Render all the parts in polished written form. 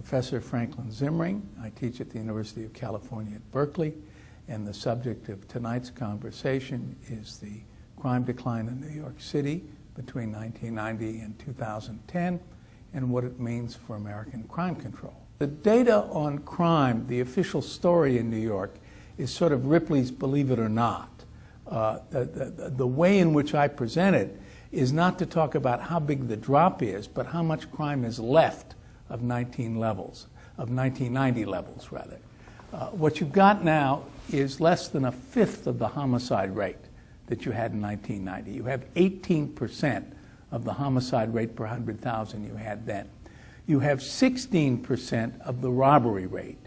Professor Franklin Zimring. I teach at the University of California at Berkeley, and the subject of tonight's conversation is the crime decline in New York City between 1990 and 2010 and what it means for American crime control. The data on crime, the official story in New York, is sort of Ripley's Believe It or Not. The way in which I present it is not to talk about how big the drop is, but how much crime is left of 1990 levels, rather. What you've got now is less than a fifth of the homicide rate that you had in 1990. You have 18% of the homicide rate per 100,000 you had then. You have 16% of the robbery rate.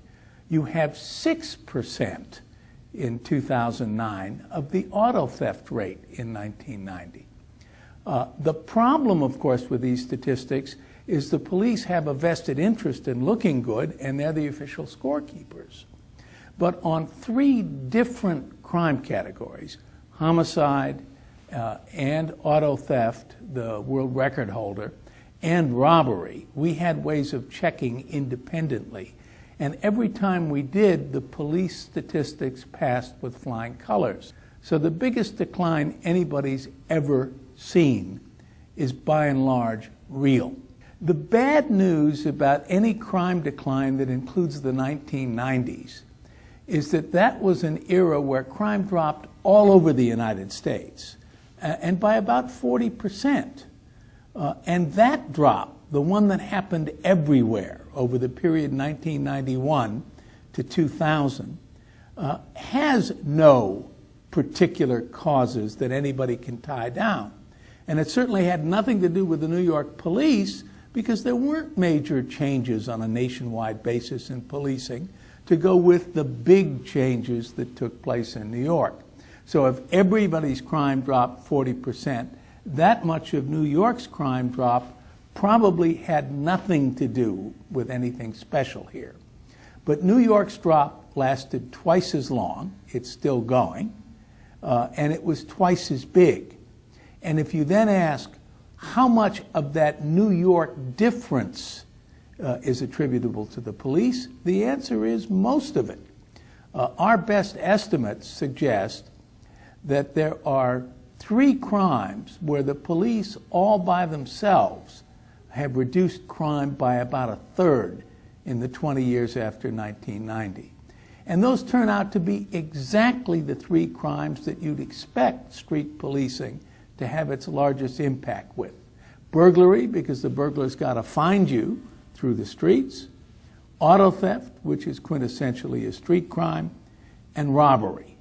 You have 6% in 2009 of the auto theft rate in 1990. The problem, of course, with these statistics is the police have a vested interest in looking good, and they're the official scorekeepers. But on three different crime categories, homicide and auto theft, the world record holder, and robbery, we had ways of checking independently. And every time we did, the police statistics passed with flying colors. So the biggest decline anybody's ever seen is by and large real. The bad news about any crime decline that includes the 1990s is that that was an era where crime dropped all over the United States, and by about 40%. And that drop, the one that happened everywhere over the period 1991 to 2000, has no particular causes that anybody can tie down. And it certainly had nothing to do with the New York police, because there weren't major changes on a nationwide basis in policing to go with the big changes that took place in New York. So if everybody's crime dropped 40%, that much of New York's crime drop probably had nothing to do with anything special here. But New York's drop lasted twice as long, it's still going, and it was twice as big. And if you then ask how much of that New York difference is attributable to the police, the answer is most of it. Our best estimates suggest that there are 3 crimes where the police all by themselves have reduced crime by about a third in the 20 years after 1990. And those turn out to be exactly the 3 crimes that you'd expect street policing to have its largest impact with. Burglary, because the burglar's got to find you through the streets. Auto theft, which is quintessentially a street crime. And robbery.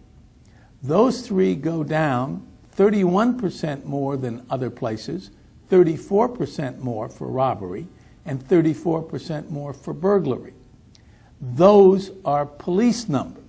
Those 3 go down 31% more than other places, 34% more for robbery, and 34% more for burglary. Those are police numbers.